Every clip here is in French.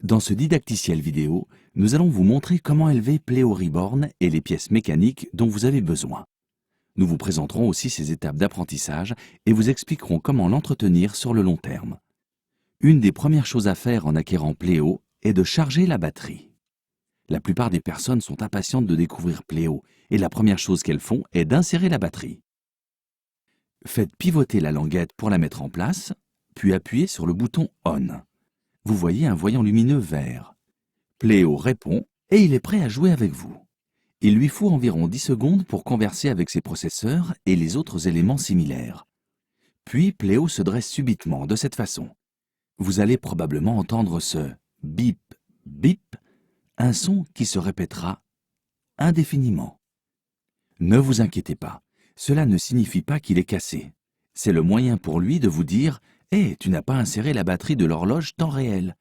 Dans ce didacticiel vidéo, nous allons vous montrer comment élever Pléo Reborn et les pièces mécaniques dont vous avez besoin. Nous vous présenterons aussi ses étapes d'apprentissage et vous expliquerons comment l'entretenir sur le long terme. Une des premières choses à faire en acquérant Pléo est de charger la batterie. La plupart des personnes sont impatientes de découvrir Pléo et la première chose qu'elles font est d'insérer la batterie. Faites pivoter la languette pour la mettre en place, puis appuyez sur le bouton On. Vous voyez un voyant lumineux vert. Pléo répond et il est prêt à jouer avec vous. Il lui faut environ 10 secondes pour converser avec ses processeurs et les autres éléments similaires. Puis Pléo se dresse subitement de cette façon. Vous allez probablement entendre ce bip, bip, un son qui se répétera indéfiniment. Ne vous inquiétez pas, cela ne signifie pas qu'il est cassé. C'est le moyen pour lui de vous dire « Hé, tu n'as pas inséré la batterie de l'horloge temps réel ».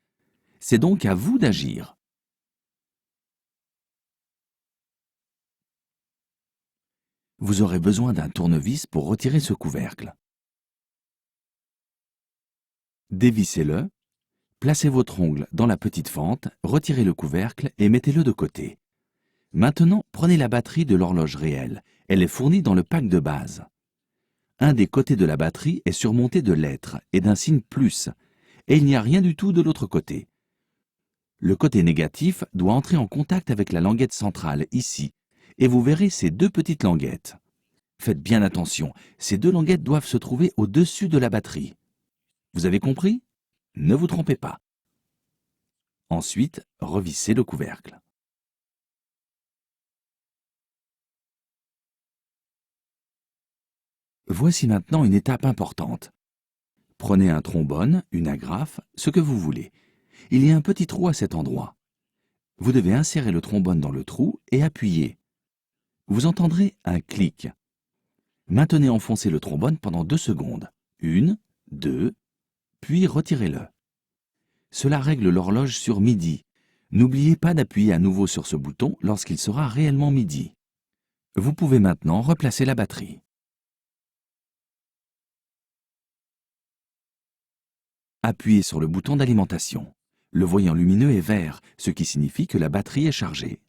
C'est donc à vous d'agir. Vous aurez besoin d'un tournevis pour retirer ce couvercle. Dévissez-le, placez votre ongle dans la petite fente, retirez le couvercle et mettez-le de côté. Maintenant, prenez la batterie de l'horloge réelle. Elle est fournie dans le pack de base. Un des côtés de la batterie est surmonté de lettres et d'un signe plus, et il n'y a rien du tout de l'autre côté. Le côté négatif doit entrer en contact avec la languette centrale, ici, et vous verrez ces deux petites languettes. Faites bien attention, ces deux languettes doivent se trouver au-dessus de la batterie. Vous avez compris? Ne vous trompez pas. Ensuite, revissez le couvercle. Voici maintenant une étape importante. Prenez un trombone, une agrafe, ce que vous voulez. Il y a un petit trou à cet endroit. Vous devez insérer le trombone dans le trou et appuyer. Vous entendrez un clic. Maintenez enfoncé le trombone pendant 2 secondes. 1, 2, puis retirez-le. Cela règle l'horloge sur midi. N'oubliez pas d'appuyer à nouveau sur ce bouton lorsqu'il sera réellement midi. Vous pouvez maintenant replacer la batterie. Appuyez sur le bouton d'alimentation. Le voyant lumineux est vert, ce qui signifie que la batterie est chargée.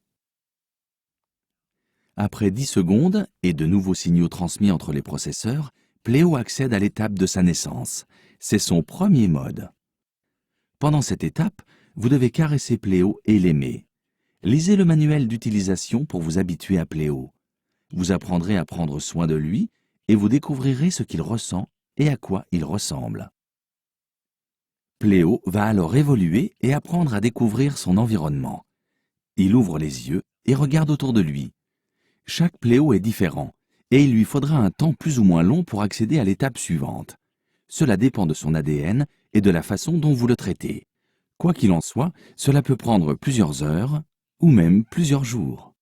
Après 10 secondes et de nouveaux signaux transmis entre les processeurs, Pléo accède à l'étape de sa naissance. C'est son premier mode. Pendant cette étape, vous devez caresser Pléo et l'aimer. Lisez le manuel d'utilisation pour vous habituer à Pléo. Vous apprendrez à prendre soin de lui et vous découvrirez ce qu'il ressent et à quoi il ressemble. Pléo va alors évoluer et apprendre à découvrir son environnement. Il ouvre les yeux et regarde autour de lui. Chaque Pléo est différent et il lui faudra un temps plus ou moins long pour accéder à l'étape suivante. Cela dépend de son ADN et de la façon dont vous le traitez. Quoi qu'il en soit, cela peut prendre plusieurs heures ou même plusieurs jours.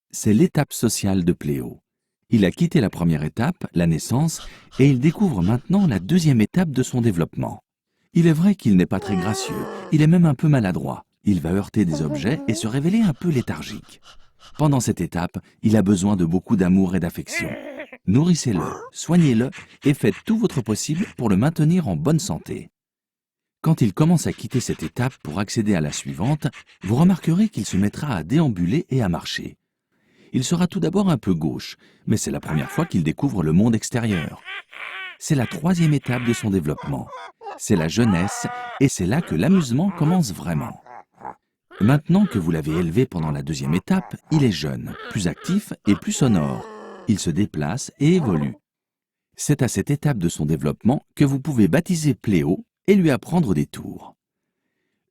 C'est l'étape sociale de Pléo. Il a quitté la première étape, la naissance, et il découvre maintenant la deuxième étape de son développement. Il est vrai qu'il n'est pas très gracieux, il est même un peu maladroit. Il va heurter des objets et se révéler un peu léthargique. Pendant cette étape, il a besoin de beaucoup d'amour et d'affection. Nourrissez-le, soignez-le et faites tout votre possible pour le maintenir en bonne santé. Quand il commence à quitter cette étape pour accéder à la suivante, vous remarquerez qu'il se mettra à déambuler et à marcher. Il sera tout d'abord un peu gauche, mais c'est la première fois qu'il découvre le monde extérieur. C'est la troisième étape de son développement. C'est la jeunesse et c'est là que l'amusement commence vraiment. Maintenant que vous l'avez élevé pendant la deuxième étape, il est jeune, plus actif et plus sonore. Il se déplace et évolue. C'est à cette étape de son développement que vous pouvez baptiser Pléo et lui apprendre des tours.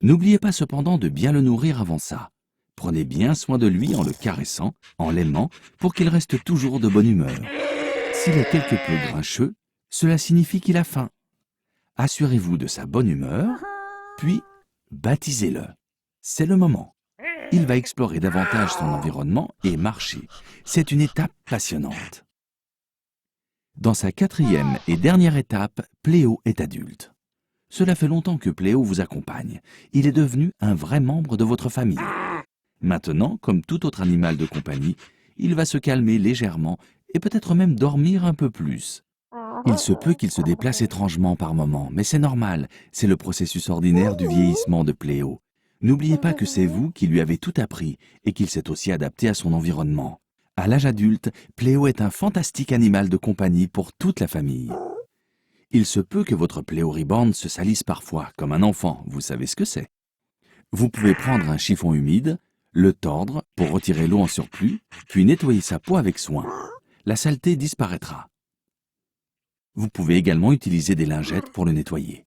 N'oubliez pas cependant de bien le nourrir avant ça. Prenez bien soin de lui en le caressant, en l'aimant, pour qu'il reste toujours de bonne humeur. S'il est quelque peu grincheux, cela signifie qu'il a faim. Assurez-vous de sa bonne humeur, puis baptisez-le. C'est le moment. Il va explorer davantage son environnement et marcher. C'est une étape passionnante. Dans sa quatrième et dernière étape, Pléo est adulte. Cela fait longtemps que Pléo vous accompagne. Il est devenu un vrai membre de votre famille. Maintenant, comme tout autre animal de compagnie, il va se calmer légèrement et peut-être même dormir un peu plus. Il se peut qu'il se déplace étrangement par moments, mais c'est normal, c'est le processus ordinaire du vieillissement de Pléo. N'oubliez pas que c'est vous qui lui avez tout appris et qu'il s'est aussi adapté à son environnement. À l'âge adulte, Pléo est un fantastique animal de compagnie pour toute la famille. Il se peut que votre Pléo Reborn se salisse parfois, comme un enfant, vous savez ce que c'est. Vous pouvez prendre un chiffon humide, le tordre pour retirer l'eau en surplus, puis nettoyer sa peau avec soin. La saleté disparaîtra. Vous pouvez également utiliser des lingettes pour le nettoyer.